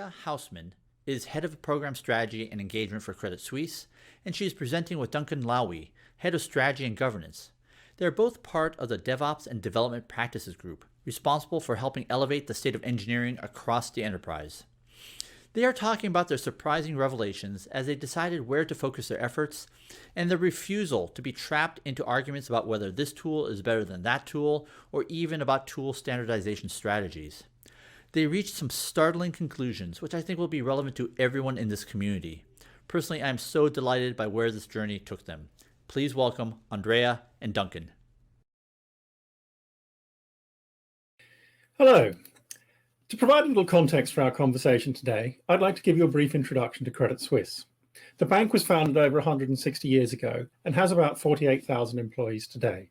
Andrea Hausmann is Head of Program Strategy and Engagement for Credit Suisse, and she is presenting with Duncan Lawie, Head of Strategy and Governance. They are both part of the DevOps and Development Practices Group, responsible for helping elevate the state of engineering across the enterprise. They are talking about their surprising revelations as they decided where to focus their efforts and their refusal to be trapped into arguments about whether this tool is better than that tool or even about tool standardization strategies. They reached some startling conclusions, which I think will be relevant to everyone in this community. Personally, I am so delighted by where this journey took them. Please welcome Andrea and Duncan. Hello. To provide a little context for our conversation today, I'd like to give you a brief introduction to Credit Suisse. The bank was founded over 160 years ago and has about 48,000 employees today.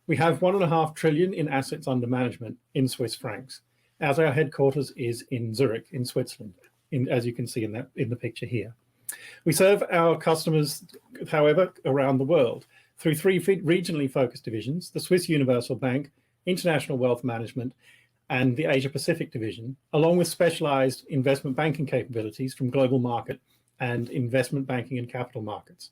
We have 1.5 trillion in assets under management in Swiss francs, as our headquarters is in Zurich, in Switzerland, as you can see in the picture here. We serve our customers, however, around the world through 3 regionally focused divisions: the Swiss Universal Bank, International Wealth Management, and the Asia Pacific division, along with specialized investment banking capabilities from global market and investment banking and capital markets.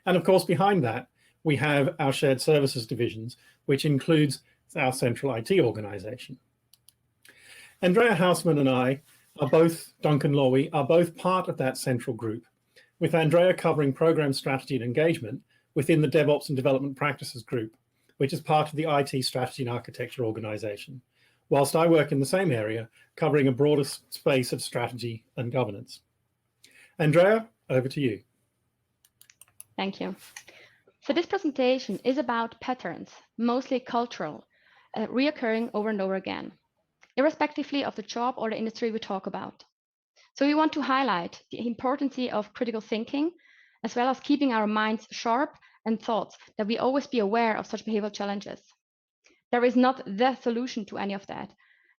And of course, behind that, we have our shared services divisions, which includes our central IT organization. Andrea Hausmann and I are both, Duncan Lawie, are both part of that central group, with Andrea covering program strategy and engagement within the DevOps and Development Practices Group, which is part of the IT strategy and architecture organization, whilst I work in the same area, covering a broader space of strategy and governance. Andrea, over to you. Thank you. So this presentation is about patterns, mostly cultural, reoccurring over and over again, irrespectively of the job or the industry we talk about. So we want to highlight the importance of critical thinking, as well as keeping our minds sharp and thoughts that we always be aware of such behavioral challenges. There is not the solution to any of that,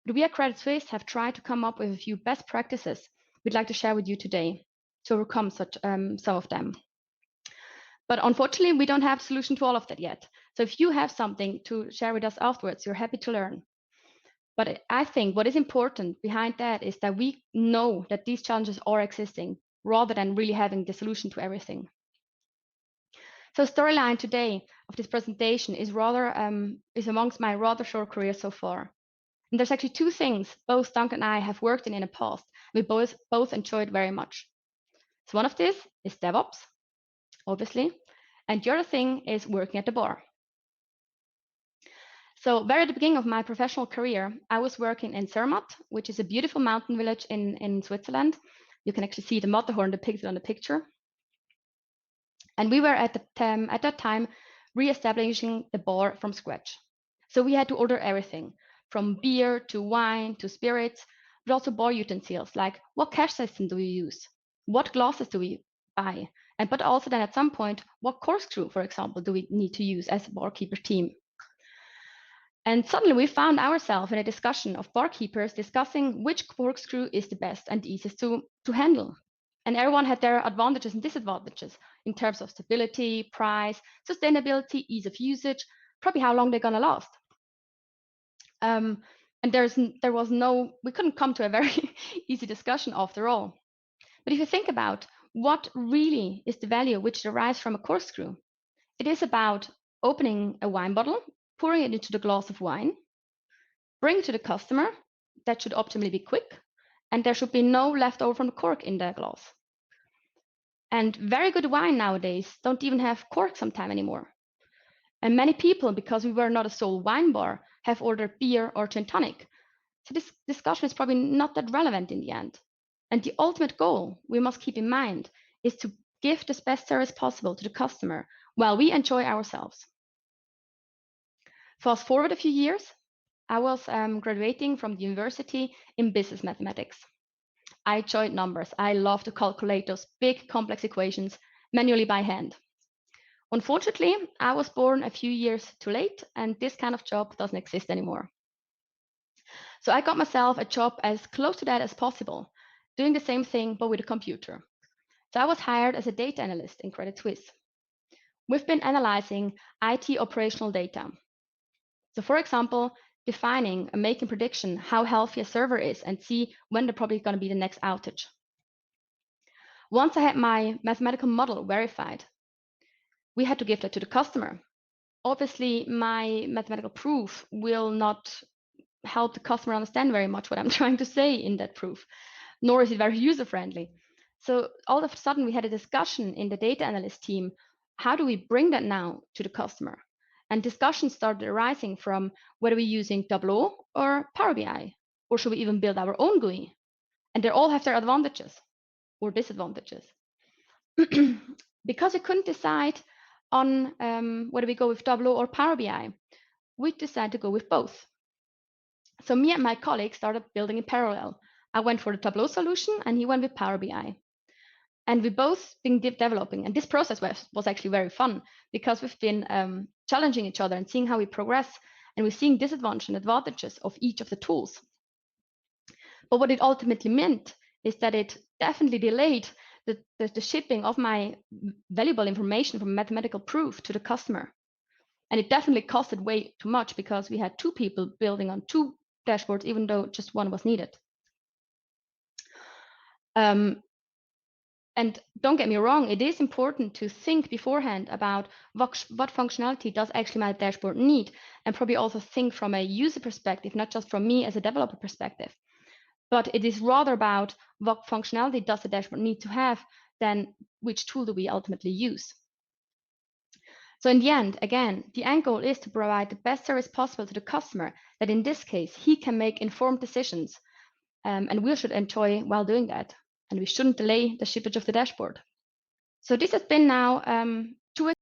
but we at Credit Suisse have tried to come up with a few best practices we'd like to share with you today to overcome some of them. But unfortunately, we don't have a solution to all of that yet. So if you have something to share with us afterwards, we're happy to learn. But I think what is important behind that is that we know that these challenges are existing rather than really having the solution to everything. So storyline today of this presentation is amongst my rather short career so far. And there's actually 2 things both Duncan and I have worked in the past. We both enjoyed very much. So one of this is DevOps, obviously, and the other thing is working at the bar. So very at the beginning of my professional career, I was working in Zermatt, which is a beautiful mountain village in Switzerland. You can actually see the Matterhorn depicted on the picture. And we were at that time re-establishing the bar from scratch. So we had to order everything from beer to wine to spirits, but also bar utensils, like what cash system do we use? What glasses do we buy? But also then at some point, what corkscrew, for example, do we need to use as a barkeeper team? And suddenly we found ourselves in a discussion of barkeepers discussing which corkscrew is the best and easiest to handle. And everyone had their advantages and disadvantages in terms of stability, price, sustainability, ease of usage, probably how long they're going to last. And we couldn't come to a very easy discussion after all. But if you think about what really is the value which derives from a corkscrew, it is about opening a wine bottle, pouring it into the glass of wine, bring it to the customer. That should optimally be quick, and there should be no leftover from the cork in the glass. And very good wine nowadays don't even have cork sometime anymore. And many people, because we were not a sole wine bar, have ordered beer or gin tonic. So this discussion is probably not that relevant in the end. And the ultimate goal we must keep in mind is to give the best service possible to the customer while we enjoy ourselves. Fast forward a few years, I was graduating from the university in business mathematics. I enjoyed numbers. I love to calculate those big complex equations manually by hand. Unfortunately, I was born a few years too late, and this kind of job doesn't exist anymore. So I got myself a job as close to that as possible, doing the same thing, but with a computer. So I was hired as a data analyst in Credit Suisse. We've been analyzing IT operational data. So for example, defining and making prediction how healthy a server is and see when they're probably going to be the next outage. Once I had my mathematical model verified, we had to give that to the customer. Obviously, my mathematical proof will not help the customer understand very much what I'm trying to say in that proof, nor is it very user-friendly. So all of a sudden, we had a discussion in the data analyst team. How do we bring that now to the customer? And discussions started arising from whether we're using Tableau or Power BI, or should we even build our own GUI? And they all have their advantages or disadvantages. Because we couldn't decide on whether we go with Tableau or Power BI, we decided to go with both. So me and my colleague started building in parallel. I went for the Tableau solution and he went with Power BI. And we both been developing. And this process was actually very fun because we've been challenging each other and seeing how we progress. And we're seeing disadvantages and advantages of each of the tools. But what it ultimately meant is that it definitely delayed the shipping of my valuable information from mathematical proof to the customer. And it definitely costed way too much because we had two people building on two dashboards, even though just one was needed. And don't get me wrong, it is important to think beforehand about what functionality does actually my dashboard need, and probably also think from a user perspective, not just from me as a developer perspective. But it is rather about what functionality does the dashboard need to have than which tool do we ultimately use. So in the end, again, the end goal is to provide the best service possible to the customer, that in this case, he can make informed decisions, and we should enjoy while doing that. And we shouldn't delay the shippage of the dashboard. So this has been now 2